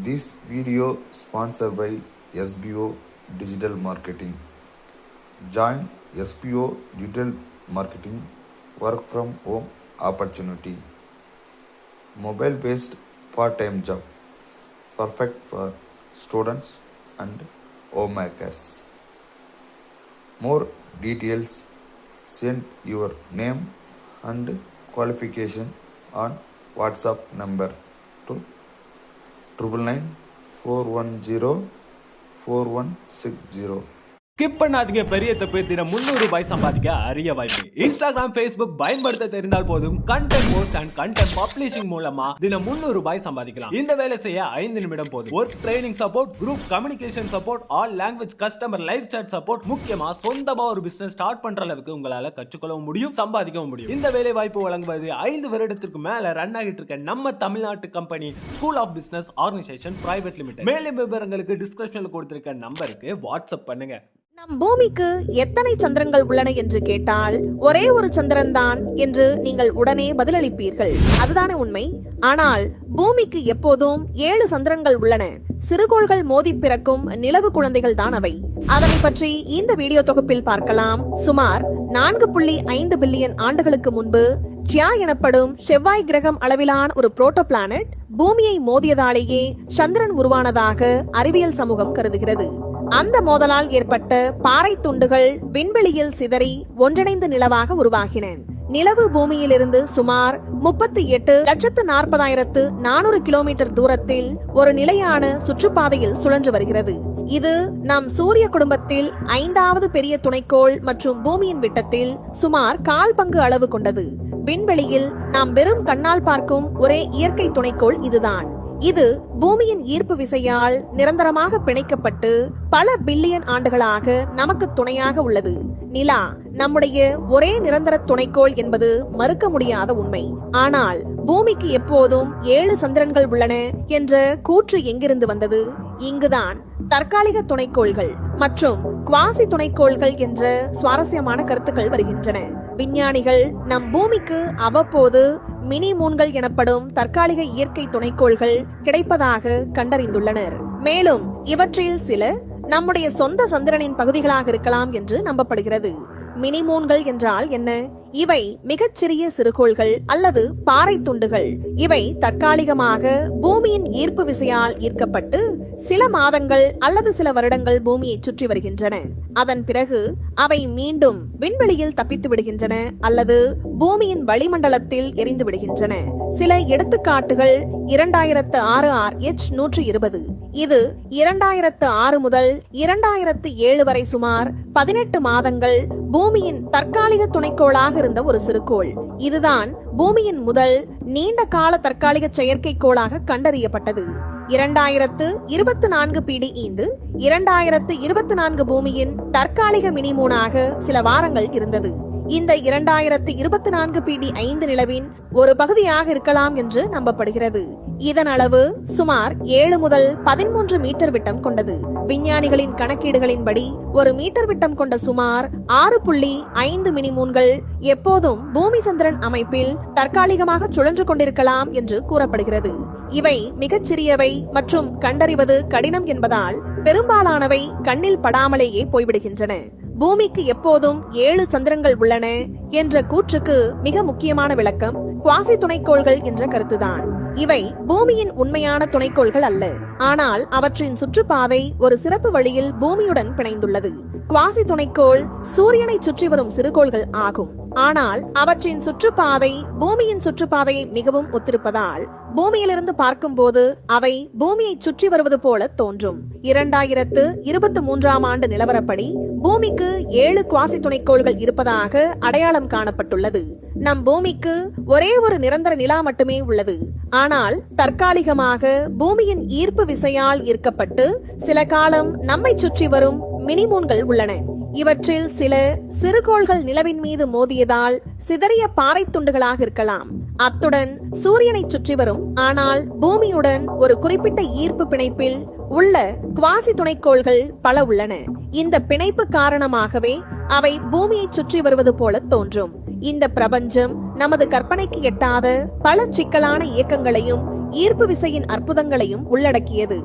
This video sponsored by SBO Digital Marketing. Join SBO Digital Marketing work from home opportunity. Mobile based part-time job. Perfect for students and homemakers. More details, send your name and qualification on WhatsApp number to 999-410-4160. Skip பண்ணாதீங்க. பெரிய தப்பு. தினம் 300 ரூபாய் சம்பாதிக்க அரிய வாய்ப்பு. Instagram, Facebook பயன்படுத்த தெரிந்தால் போதும். Content post and content publishing மூலமா தினம் 300 ரூபாய் சம்பாதிக்கலாம். இந்த வேலை செய்ய 5 நிமிடம் போதும். Work training support, group communication support, all language customer live chat support, முக்கியமா சொந்தமா ஒரு பிசினஸ் ஸ்டார்ட் பண்ற அளவுக்கு உங்களால கற்றுக்கொள்ளவும் முடியும், சம்பாதிக்கவும் முடியும். இந்த வேலை வாய்ப்பு வழங்குவது 5 வருடத்திற்கு மேல ரன் ஆகிட்டு இருக்க நம்ம தமிழ்நாட்டு company school of business organisation private limited. மேலும் விவரங்களுக்கு டிஸ்கிரிப்ஷன்ல கொடுத்திருக்க நம்பருக்கு வாட்ஸ்அப் பண்ணுங்க. நம் பூமிக்கு எத்தனை சந்திரங்கள் உள்ளன என்று கேட்டால் ஒரே ஒரு சந்திரன் தான் என்று நீங்கள் உடனே பதிலளிப்பீர்கள். அதுதானே உண்மை? ஆனால் பூமிக்கு எப்போதும் 7 சந்திரங்கள் உள்ளன. சிறுகோள்கள் மோதி பிறக்கும் நிலவு குழந்தைகள் தான் அவை. அதனை பற்றி இந்த வீடியோ தொகுப்பில் பார்க்கலாம். சுமார் 4.5 பில்லியன் ஆண்டுகளுக்கு முன்பு ஜியா எனப்படும் செவ்வாய் கிரகம் அளவிலான ஒரு புரோட்டோ பிளானட் பூமியை மோதியதாலேயே சந்திரன் உருவானதாக அறிவியல் சமூகம் கருதுகிறது. அந்த மோதலால் ஏற்பட்ட பாறை துண்டுகள் விண்வெளியில் சிதறி ஒன்றிணைந்த நிலவாக உருவாகின. நிலவு பூமியிலிருந்து சுமார் 38,40,400 கிலோமீட்டர் தூரத்தில் ஒரு நிலையான சுற்றுப்பாதையில் சுழன்று வருகிறது. இது நம் சூரிய குடும்பத்தில் 5வது பெரிய துணைக்கோள் மற்றும் பூமியின் விட்டத்தில் சுமார் 1/4 பங்கு அளவு கொண்டது. விண்வெளியில் நாம் வெறும் கண்ணால் பார்க்கும் ஒரே இயற்கை துணைக்கோள் இதுதான். இது பூமியின் ஈர்ப்பு விசையால் நிரந்தரமாக பிணைக்கப்பட்டு பல பில்லியன் ஆண்டுகளாக நமக்கு துணையாக உள்ளது. நிலா நம்முடைய ஒரே நிரந்தர துணைக்கோள் என்பது மறுக்க முடியாத உண்மை. ஆனால் பூமிக்கு எப்போதும் 7 சந்திரன்கள் உள்ளன என்ற கூற்று எங்கிருந்து வந்தது? இங்குதான் தற்காலிக துணைக்கோள்கள் மற்றும் குவாசி துணைக்கோள்கள் என்ற சுவாரஸ்யமான கருத்துக்கள் வருகின்றன. விஞ்ஞானிகள் நம் பூமிக்கு அவ்வப்போது மினி மூன்கள் எனப்படும் தற்காலிக இயற்கை துணைக்கோள்கள் கிடைப்பதாக கண்டறிந்துள்ளனர். மேலும் இவற்றில் சில நம்முடைய சொந்த சந்திரனின் பகுதிகளாக இருக்கலாம் என்று நம்பப்படுகிறது. மினி மூன்கள் என்றால் என்ன? இவை மிகச்சிறிய சிறுகோள்கள் அல்லது பாறை துண்டுகள். இவை தற்காலிகமாக பூமியின் ஈர்ப்பு விசையால் ஈர்க்கப்பட்டு சில மாதங்கள் அல்லது சில வருடங்கள் பூமியை சுற்றி வருகின்றன. அதன் பிறகு அவை மீண்டும் விண்வெளியில் தப்பித்து விடுகின்றன அல்லது பூமியின் வளிமண்டலத்தில் எரிந்து விடுகின்றன. சில எடுத்துக்காட்டுகள் 2006 RH-120. இது 2006 முதல் 2007 வரை சுமார் 18 மாதங்கள் பூமியின் தற்காலிக துணைக்கோளாக இருந்த ஒரு சிறுகோள். இதுதான் பூமியின் முதல் நீண்ட கால தற்காலிக செயற்கைக்கோளாக கண்டறியப்பட்டது. 2024 பிடி 2024 பூமியின் தற்காலிக மினிமூனாக சில வாரங்கள் இருந்தது. இந்த 2024 பிடி 5 நிலவின் ஒரு பகுதியாக இருக்கலாம் என்று நம்பப்படுகிறது. இதன் அளவு சுமார் 7 முதல் 13 மீட்டர் விட்டம் கொண்டது. விஞ்ஞானிகளின் கணக்கீடுகளின்படி ஒரு மீட்டர் விட்டம் கொண்ட சுமார் 6.5 மினிமூன்கள் எப்போதும் பூமி சந்திரன் அமைப்பில் தற்காலிகமாக சுழன்று கொண்டிருக்கலாம் என்று கூறப்படுகிறது. இவை மிகச்சிறியவை மற்றும் கண்டறிவது கடினம் என்பதால் பெரும்பாலானவை கண்ணில் படாமலேயே போய்விடுகின்றன. பூமிக்கு எப்போதும் 7 சந்திரங்கள் உள்ளன என்ற கூற்றுக்கு மிக முக்கியமான விளக்கம் குவாசி துணைக்கோள்கள் என்ற கருத்துதான். இவை பூமியின் உண்மையான துணைக்கோள்கள் அல்ல, ஆனால் அவற்றின் சுற்றுப்பாதை ஒரு சிறப்பு வழியில் பூமியுடன் பிணைந்துள்ளது. குவாசி துணைக்கோள் சூரியனை சுற்றி வரும் சிறுகோள்கள் ஆகும். ஆனால் அவற்றின் சுற்றுப்பாதை பூமியின் சுற்றுப்பாதையை மிகவும் ஒத்திருப்பதால் பூமியிலிருந்து பார்க்கும் போது அவை பூமியை சுற்றி வருவது போல தோன்றும். 2023 ஆண்டு நிலவரப்படி பூமிக்கு 7 குவாசி துணைக்கோள்கள் இருப்பதாக அடையாளம் காணப்பட்டுள்ளது. நம் பூமிக்கு ஒரே ஒரு நிரந்தர நிலா மட்டுமே உள்ளது. ஆனால் தற்காலிகமாக பூமியின் ஈர்ப்பு விசையால் ஈர்க்கப்பட்டு சில காலம் நம்மை சுற்றி வரும் மினிமூன்கள் உள்ளன. இவற்றில் சில சிறுகோள்கள் நிலவின் மீது மோதியதால் சிதறிய பாறை துண்டுகளாக இருக்கலாம். அத்துடன் சூரியனை சுற்றி வரும் ஆனால் பூமியுடன் ஒரு குறிப்பிட்ட ஈர்ப்பு பிணைப்பில் உள்ள குவாசி துணைக்கோள்கள் பல உள்ளன. இந்த பிணைப்பு காரணமாகவே அவை பூமியை சுற்றி வருவது போல தோன்றும். இந்த பிரபஞ்சம் நமது கற்பனைக்கு எட்டாத பல சிக்கலான இயக்கங்களையும் ஈர்ப்பு விசையின் அற்புதங்களையும் உள்ளடக்கியது.